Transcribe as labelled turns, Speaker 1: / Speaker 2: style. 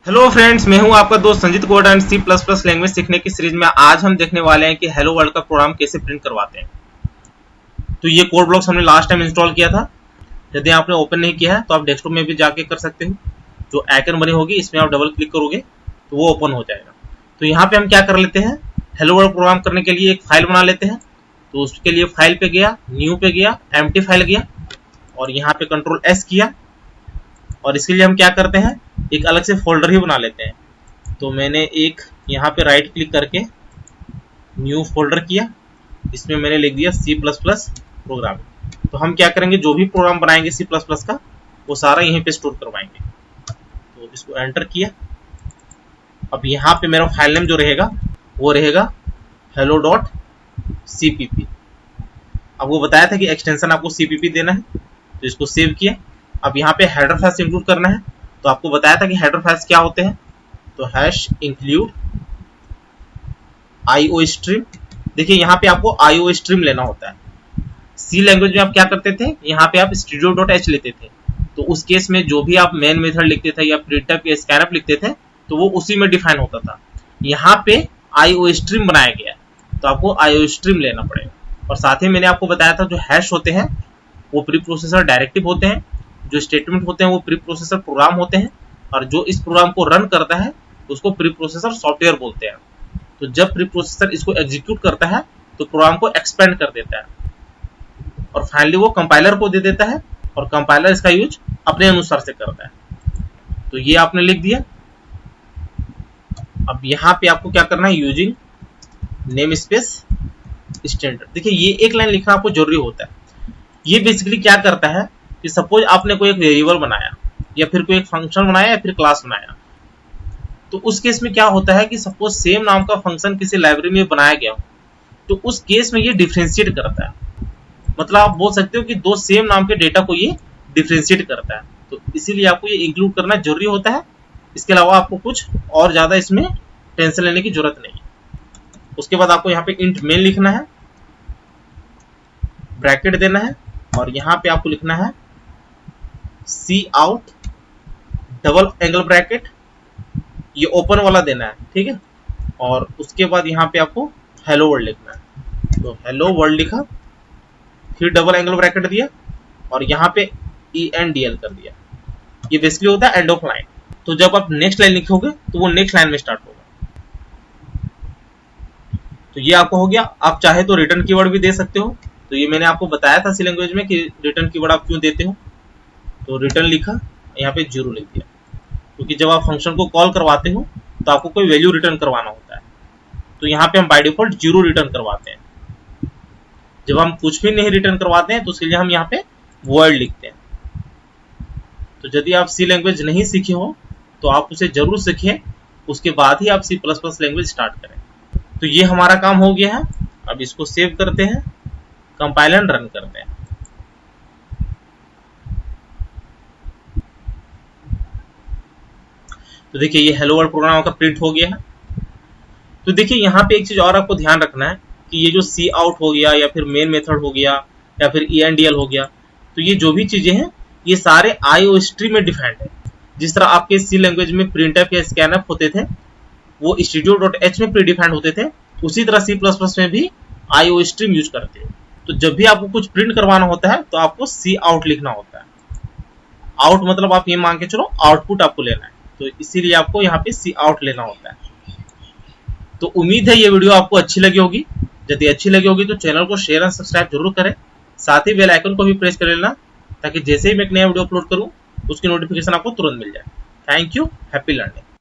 Speaker 1: Hello friends, मैं हूं आपका दोस्त Sanjeet code and C++ language सीखने की सीरीज में आज हम देखने वाले हैं कि हेलो वर्ल्ड का प्रोग्राम कैसे प्रिंट करवाते हैं। तो ये कोड ब्लॉक्स हमने लास्ट टाइम इंस्टॉल किया था। यदि आपने ओपन नहीं किया है तो आप डेस्कटॉप में भी जाके कर सकते हो। जो आइकन बनी होगी इसमें आप डबल क्लिक करोगे तो वो ओपन हो जाएगा। तो यहाँ पे हम क्या कर लेते हैं, हेलो वर्ल्ड प्रोग्राम करने के लिए एक फाइल बना लेते हैं। तो उसके लिए फाइल पे गया, न्यू पे गया, एम्प्टी फाइल गया और यहाँ पे कंट्रोल S किया। और इसके लिए हम क्या करते हैं, एक अलग से फोल्डर ही बना लेते हैं। तो मैंने एक यहाँ पे राइट क्लिक करके न्यू फोल्डर किया, इसमें मैंने लिख दिया C++ प्रोग्राम। तो हम क्या करेंगे, जो भी प्रोग्राम बनाएंगे C++ का वो सारा यहीं पे स्टोर करवाएंगे। तो इसको एंटर किया। अब यहाँ पे मेरा फाइल नेम जो रहेगा वो रहेगा hello.cpp। आपको बताया था कि एक्सटेंशन आपको cpp देना है, तो इसको सेव किया। अब यहाँ पे हेडर फाइल्स इंक्लूड करना है, तो आपको बताया था कि हेडर फाइल्स क्या होते हैं। तो #include IOStream। देखिए यहाँ पे आपको IOStream लेना होता है। C लैंग्वेज में आप क्या करते थे, यहाँ पे आप studio.h लेते थे। तो उस केस में जो भी आप मेन मेथड लिखते थे या printf या scanf लिखते थे तो वो उसी में डिफाइन होता था। यहाँ पे IOStream बनाया गया है तो आपको IOStream लेना पड़ेगा। और साथ ही मैंने आपको बताया था जो हैश होते हैं वो प्री प्रोसेसर डायरेक्टिव होते हैं, जो स्टेटमेंट होते हैं वो प्री प्रोसेसर प्रोग्राम होते हैं, और जो इस प्रोग्राम को रन करता है उसको प्री प्रोसेसर सॉफ्टवेयर बोलते हैं। तो जब प्री प्रोसेसर इसको एग्जीक्यूट करता है तो प्रोग्राम को एक्सपेंड कर देता है और फाइनली वो कंपाइलर को दे देता है और कंपाइलर इसका यूज अपने अनुसार से करता है। तो ये आपने लिख दिया। अब यहाँ पे आपको क्या करना है, यूजिंग नेम स्पेस स्टैंडर्ड। देखिए ये एक लाइन लिखना आपको जरूरी होता है। ये बेसिकली क्या करता है कि सपोज आपने कोई एक वेरिएबल बनाया या फिर कोई एक फंक्शन बनाया या फिर क्लास बनाया, तो उस केस में क्या होता है कि सपोज सेम नाम का फंक्शन किसी लाइब्रेरी में बनाया गया हो, तो उस केस में ये डिफरेंशिएट करता है। मतलब आप बोल सकते हो कि दो सेम नाम के डेटा को ये डिफरेंशिएट करता है। तो इसीलिए आपको ये इंक्लूड करना जरूरी होता है। इसके अलावा आपको कुछ और ज्यादा इसमें टेंशन लेने की जरूरत नहीं है। उसके बाद आपको यहाँ पे इंट मेन लिखना है, ब्रैकेट देना है और यहाँ पे आपको लिखना है cout डबल एंगल ब्रैकेट, ये ओपन वाला देना है, ठीक है। और उसके बाद यहाँ पे आपको हेलो वर्ल्ड लिखना है। तो हेलो वर्ल्ड लिखा, फिर डबल एंगल ब्रैकेट दिया और यहाँ पे ENDL कर दिया। ये बेसिकली होता है एंड ऑफ लाइन। तो जब आप नेक्स्ट लाइन लिखोगे तो वो नेक्स्ट लाइन में स्टार्ट होगा। तो ये आपको हो गया। आप चाहे तो रिटर्न कीवर्ड भी दे सकते हो। तो ये मैंने आपको बताया था C लैंग्वेज में कि रिटर्न कीवर्ड आप क्यों देते हो। तो रिटर्न लिखा, यहाँ पे 0 लिख दिया, क्योंकि जब आप फंक्शन को कॉल करवाते हो तो आपको कोई वैल्यू रिटर्न करवाना होता है। तो यहाँ पे हम बाय डिफॉल्ट 0 रिटर्न करवाते हैं। जब हम कुछ भी नहीं रिटर्न करवाते हैं तो उसके लिए हम यहाँ पे वॉइड लिखते हैं। तो यदि आप C लैंग्वेज नहीं सीखे हो तो आप उसे जरूर सीखें, उसके बाद ही आप C++ लैंग्वेज स्टार्ट करें। तो ये हमारा काम हो गया है। अब इसको सेव करते हैं, कंपाइल एंड रन करते हैं। तो देखिए ये हेलो वर्ल्ड प्रोग्राम का प्रिंट हो गया है। तो देखिए यहाँ पे एक चीज और आपको ध्यान रखना है कि ये जो cout हो गया या फिर मेन मेथड हो गया या फिर ENDL हो गया, तो ये जो भी चीजें हैं ये सारे IOStream में डिफाइंड है। जिस तरह आपके C लैंग्वेज में printf या scanf होते थे वो studio.h में प्री डिफाइंड होते थे, उसी तरह C++ में भी IOStream यूज करते हैं। तो जब भी आपको कुछ प्रिंट करवाना होता है तो आपको cout लिखना होता है। आउट मतलब आप ये मान के चलो आउटपुट आपको लेना है, तो इसीलिए आपको यहाँ पे cout लेना होता है। तो उम्मीद है ये वीडियो आपको अच्छी लगी होगी। यदि अच्छी लगी होगी तो चैनल को शेयर एंड सब्सक्राइब जरूर करें। साथ ही बेल आइकन को भी प्रेस कर लेना ताकि जैसे ही मैं एक नया वीडियो अपलोड करूं उसकी नोटिफिकेशन आपको तुरंत मिल जाए। Thank you, happy learning.